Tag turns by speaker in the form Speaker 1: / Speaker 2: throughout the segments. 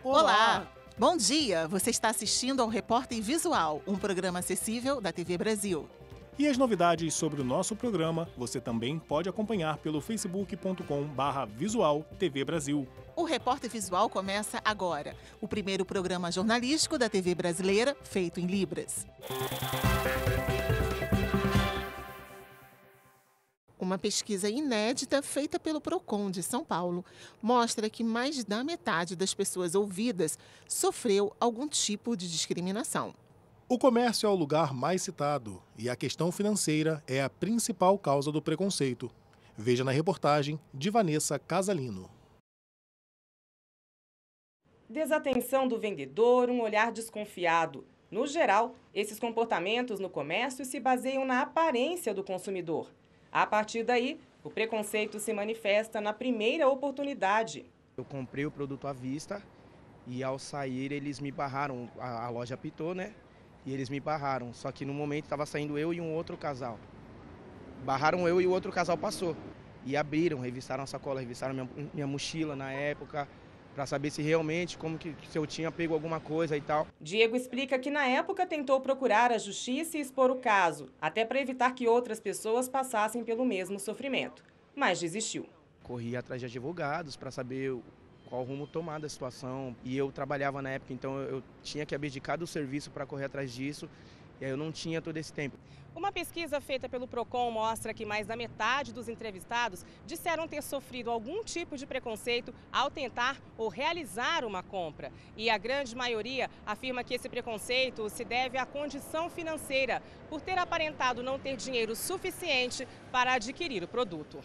Speaker 1: Olá! Bom dia! Você está assistindo ao Repórter Visual, um programa acessível da TV Brasil.
Speaker 2: E as novidades sobre o nosso programa você também pode acompanhar pelo facebook.com/visual TV Brasil.
Speaker 1: O Repórter Visual começa agora, o primeiro programa jornalístico da TV brasileira feito em Libras. Uma pesquisa inédita feita pelo Procon de São Paulo mostra que mais da metade das pessoas ouvidas sofreu algum tipo de discriminação.
Speaker 2: O comércio é o lugar mais citado e a questão financeira é a principal causa do preconceito. Veja na reportagem de Vanessa Casalino.
Speaker 3: Desatenção do vendedor, um olhar desconfiado. No geral, esses comportamentos no comércio se baseiam na aparência do consumidor. A partir daí, o preconceito se manifesta na primeira oportunidade.
Speaker 4: Eu comprei o produto à vista e ao sair eles me barraram, a loja apitou, né? E eles me barraram, só que no momento estava saindo eu e um outro casal. Barraram eu e o outro casal passou. E abriram, revistaram a sacola, revistaram minha mochila na época, para saber se realmente, se eu tinha pego alguma coisa e tal.
Speaker 3: Diego explica que na época tentou procurar a justiça e expor o caso, até para evitar que outras pessoas passassem pelo mesmo sofrimento, mas desistiu.
Speaker 4: Corri atrás de advogados para saber qual rumo tomar da situação. E eu trabalhava na época, então eu tinha que abdicar do serviço para correr atrás disso, e aí eu não tinha todo esse tempo.
Speaker 3: Uma pesquisa feita pelo Procon mostra que mais da metade dos entrevistados disseram ter sofrido algum tipo de preconceito ao tentar ou realizar uma compra. E a grande maioria afirma que esse preconceito se deve à condição financeira, por ter aparentado não ter dinheiro suficiente para adquirir o produto.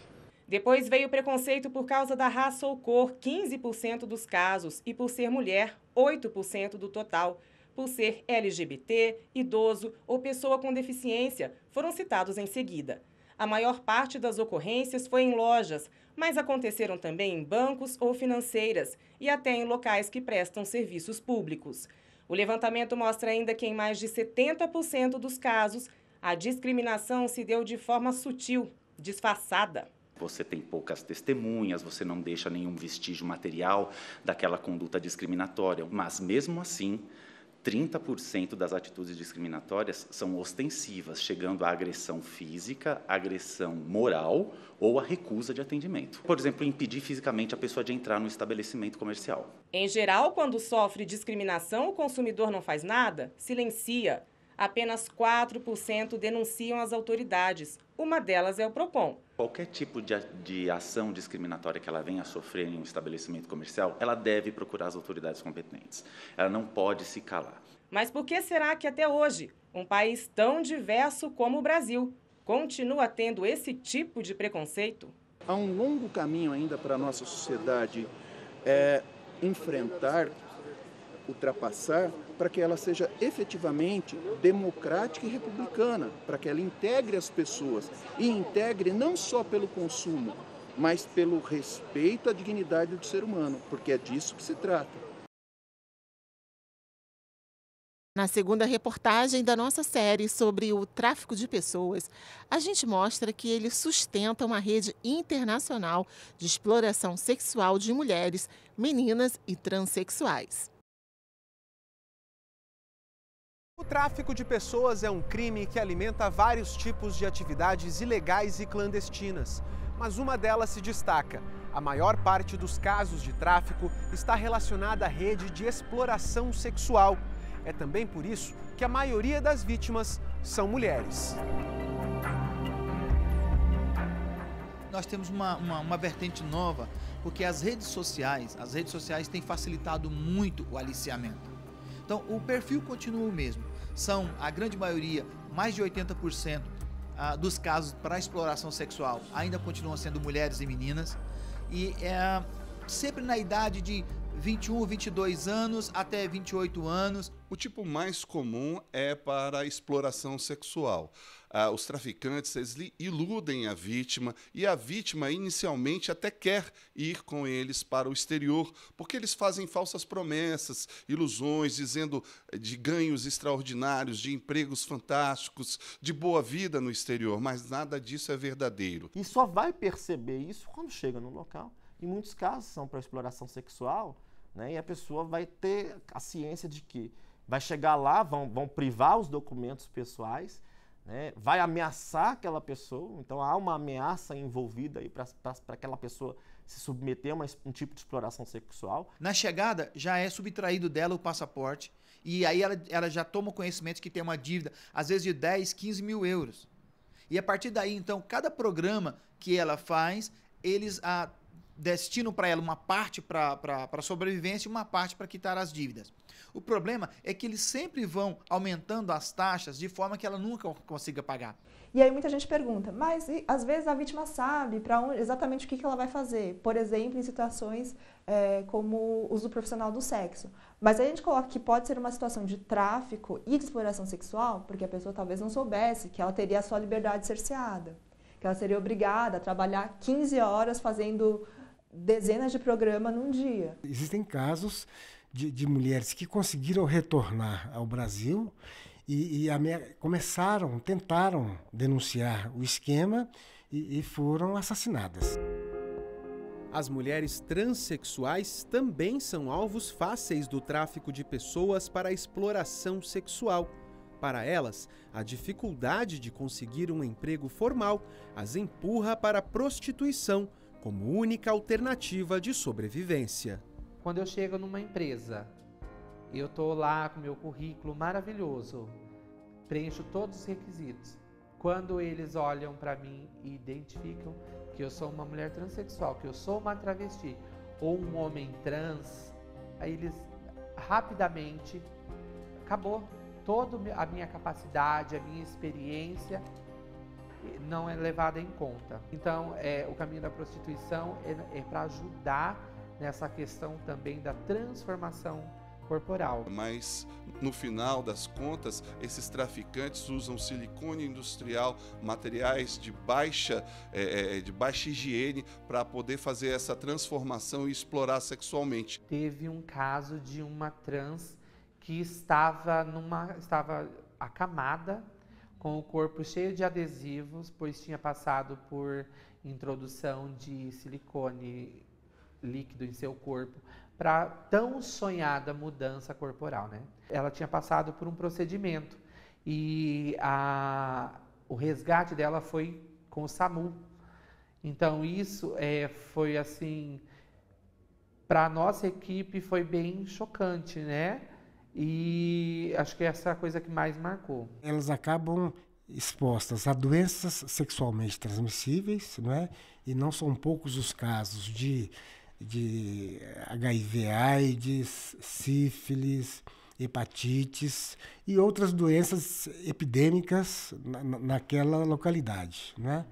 Speaker 3: Depois veio o preconceito por causa da raça ou cor, 15% dos casos, e por ser mulher, 8% do total. Por ser LGBT, idoso ou pessoa com deficiência, foram citados em seguida. A maior parte das ocorrências foi em lojas, mas aconteceram também em bancos ou financeiras e até em locais que prestam serviços públicos. O levantamento mostra ainda que em mais de 70% dos casos, a discriminação se deu de forma sutil, disfarçada.
Speaker 5: Você tem poucas testemunhas, você não deixa nenhum vestígio material daquela conduta discriminatória, mas mesmo assim, 30% das atitudes discriminatórias são ostensivas, chegando à agressão física, agressão moral ou à recusa de atendimento. Por exemplo, impedir fisicamente a pessoa de entrar no estabelecimento comercial.
Speaker 3: Em geral, quando sofre discriminação, o consumidor não faz nada, silencia. Apenas 4% denunciam as autoridades. Uma delas é o Procon.
Speaker 5: Qualquer tipo de ação discriminatória que ela venha a sofrer em um estabelecimento comercial, ela deve procurar as autoridades competentes. Ela não pode se calar.
Speaker 3: Mas por que será que até hoje, um país tão diverso como o Brasil, continua tendo esse tipo de preconceito?
Speaker 6: Há um longo caminho ainda para a nossa sociedade enfrentar, ultrapassar, para que ela seja efetivamente democrática e republicana, para que ela integre as pessoas e integre não só pelo consumo, mas pelo respeito à dignidade do ser humano, porque é disso que se trata.
Speaker 1: Na segunda reportagem da nossa série sobre o tráfico de pessoas, a gente mostra que ele sustenta uma rede internacional de exploração sexual de mulheres, meninas e transexuais.
Speaker 7: O tráfico de pessoas é um crime que alimenta vários tipos de atividades ilegais e clandestinas, mas uma delas se destaca. A maior parte dos casos de tráfico está relacionada à rede de exploração sexual. É também por isso que a maioria das vítimas são mulheres.
Speaker 8: Nós temos uma vertente nova, porque as redes sociais têm facilitado muito o aliciamento. Então, o perfil continua o mesmo. São, a grande maioria, mais de 80% dos casos para exploração sexual ainda continuam sendo mulheres e meninas. E sempre na idade de 21, 22 anos até 28 anos.
Speaker 9: O tipo mais comum é para a exploração sexual. Os traficantes eles iludem a vítima e a vítima inicialmente até quer ir com eles para o exterior, porque eles fazem falsas promessas, ilusões, dizendo de ganhos extraordinários, de empregos fantásticos, de boa vida no exterior, mas nada disso é verdadeiro.
Speaker 10: E só vai perceber isso quando chega no local. Em muitos casos são para exploração sexual, né? E a pessoa vai ter a ciência de que vai chegar lá, vão privar os documentos pessoais, né? Vai ameaçar aquela pessoa, então há uma ameaça envolvida aí para aquela pessoa se submeter a um tipo de exploração sexual.
Speaker 8: Na chegada, já é subtraído dela o passaporte e aí ela já toma conhecimento que tem uma dívida, às vezes de 10, 15 mil euros. E a partir daí, então, cada programa que ela faz, eles destinam para ela uma parte para sobrevivência e uma parte para quitar as dívidas. O problema é que eles sempre vão aumentando as taxas de forma que ela nunca consiga pagar.
Speaker 11: E aí muita gente pergunta, mas às vezes a vítima sabe exatamente o que ela vai fazer. Por exemplo, em situações como uso profissional do sexo. Mas aí a gente coloca que pode ser uma situação de tráfico e de exploração sexual, porque a pessoa talvez não soubesse que ela teria a sua liberdade cerceada, que ela seria obrigada a trabalhar 15 horas fazendo dezenas de programas num dia.
Speaker 12: Existem casos de mulheres que conseguiram retornar ao Brasil e tentaram denunciar o esquema e foram assassinadas.
Speaker 7: As mulheres transexuais também são alvos fáceis do tráfico de pessoas para a exploração sexual. Para elas, a dificuldade de conseguir um emprego formal as empurra para a prostituição como única alternativa de sobrevivência.
Speaker 13: Quando eu chego numa empresa, eu estou lá com meu currículo maravilhoso, preencho todos os requisitos. Quando eles olham para mim e identificam que eu sou uma mulher transexual, que eu sou uma travesti ou um homem trans, aí eles rapidamente, acabou. Toda a minha capacidade, a minha experiência não é levada em conta. Então, o caminho da prostituição é para ajudar nessa questão também da transformação corporal.
Speaker 9: Mas, no final das contas, esses traficantes usam silicone industrial, materiais de baixa higiene, para poder fazer essa transformação e explorar sexualmente.
Speaker 13: Teve um caso de uma trans que estava acamada, com o corpo cheio de adesivos, pois tinha passado por introdução de silicone líquido em seu corpo, para tão sonhada mudança corporal, né? Ela tinha passado por um procedimento e o resgate dela foi com o SAMU. Então isso foi assim, para a nossa equipe foi bem chocante, né? E acho que essa é a coisa que mais marcou.
Speaker 12: Elas acabam expostas a doenças sexualmente transmissíveis, não é? E não são poucos os casos de HIV/AIDS, sífilis, hepatites e outras doenças epidêmicas naquela localidade, né?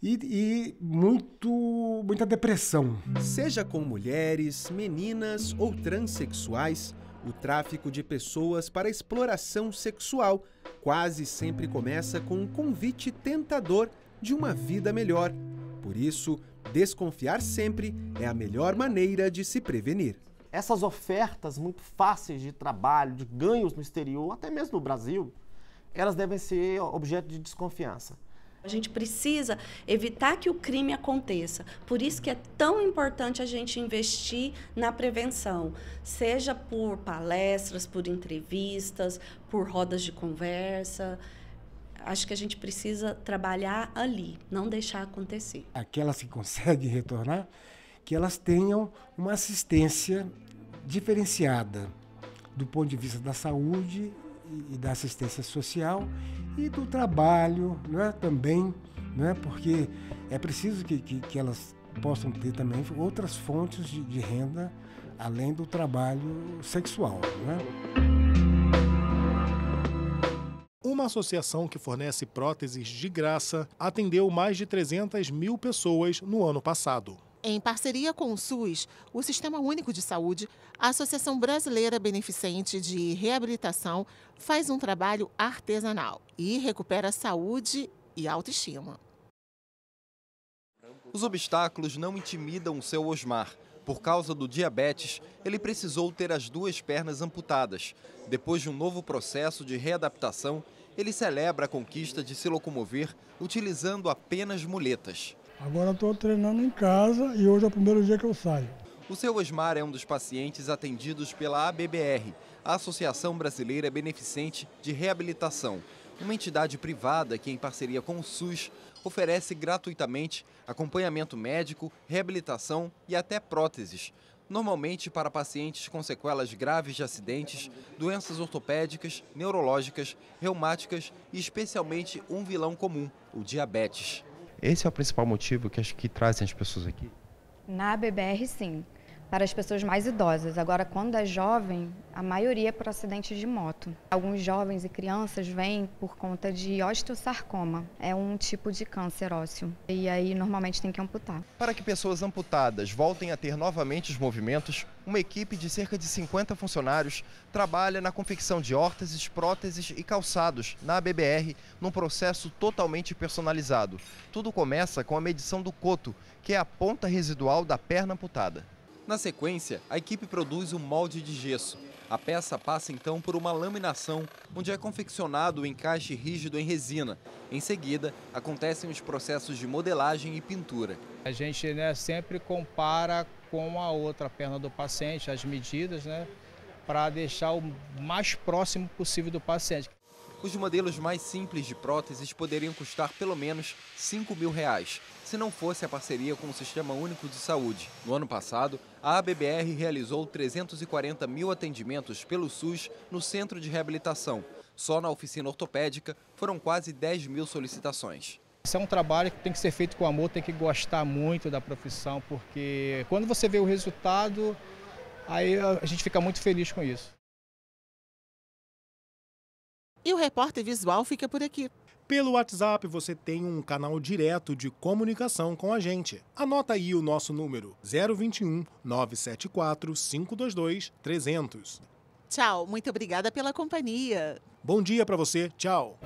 Speaker 12: E muita depressão.
Speaker 7: Seja com mulheres, meninas ou transexuais, o tráfico de pessoas para exploração sexual quase sempre começa com um convite tentador de uma vida melhor. Por isso, desconfiar sempre é a melhor maneira de se prevenir.
Speaker 10: Essas ofertas muito fáceis de trabalho, de ganhos no exterior, até mesmo no Brasil, elas devem ser objeto de desconfiança.
Speaker 14: A gente precisa evitar que o crime aconteça. Por isso que é tão importante a gente investir na prevenção, seja por palestras, por entrevistas, por rodas de conversa. Acho que a gente precisa trabalhar ali, não deixar acontecer.
Speaker 12: Aquelas que conseguem retornar, que elas tenham uma assistência diferenciada do ponto de vista da saúde e da assistência social e do trabalho, né, também, né, porque é preciso que elas possam ter também outras fontes de renda além do trabalho sexual, né?
Speaker 2: Uma associação que fornece próteses de graça atendeu mais de 300 mil pessoas no ano passado.
Speaker 1: Em parceria com o SUS, o Sistema Único de Saúde, a Associação Brasileira Beneficente de Reabilitação faz um trabalho artesanal e recupera saúde e autoestima.
Speaker 15: Os obstáculos não intimidam o seu Osmar. Por causa do diabetes, ele precisou ter as 2 pernas amputadas. Depois de um novo processo de readaptação, ele celebra a conquista de se locomover utilizando apenas muletas.
Speaker 16: Agora estou treinando em casa e hoje é o primeiro dia que eu saio.
Speaker 15: O seu Osmar é um dos pacientes atendidos pela ABBR, a Associação Brasileira Beneficente de Reabilitação, uma entidade privada que, em parceria com o SUS, oferece gratuitamente acompanhamento médico, reabilitação e até próteses, normalmente para pacientes com sequelas graves de acidentes, doenças ortopédicas, neurológicas, reumáticas e especialmente um vilão comum, o diabetes.
Speaker 16: Esse é o principal motivo que trazem as pessoas aqui?
Speaker 17: Na ABBR, sim, para as pessoas mais idosas. Agora, quando é jovem, a maioria é por acidente de moto. Alguns jovens e crianças vêm por conta de osteosarcoma. É um tipo de câncer ósseo. E aí, normalmente, tem que amputar.
Speaker 16: Para que pessoas amputadas voltem a ter novamente os movimentos, uma equipe de cerca de 50 funcionários trabalha na confecção de órteses, próteses e calçados na ABBR, num processo totalmente personalizado. Tudo começa com a medição do coto, que é a ponta residual da perna amputada.
Speaker 15: Na sequência, a equipe produz um molde de gesso. A peça passa então por uma laminação, onde é confeccionado o encaixe rígido em resina. Em seguida, acontecem os processos de modelagem e pintura.
Speaker 18: A gente sempre compara com a outra perna do paciente, as medidas, para deixar o mais próximo possível do paciente.
Speaker 15: Os modelos mais simples de próteses poderiam custar pelo menos R$5.000, se não fosse a parceria com o Sistema Único de Saúde. No ano passado, a ABBR realizou 340 mil atendimentos pelo SUS no Centro de Reabilitação. Só na oficina ortopédica foram quase 10 mil solicitações.
Speaker 18: Esse é um trabalho que tem que ser feito com amor, tem que gostar muito da profissão, porque quando você vê o resultado, aí a gente fica muito feliz com isso.
Speaker 1: E o Repórter Visual fica por aqui.
Speaker 2: Pelo WhatsApp você tem um canal direto de comunicação com a gente. Anota aí o nosso número: 021 974 522 300.
Speaker 1: Tchau, muito obrigada pela companhia.
Speaker 2: Bom dia para você, tchau.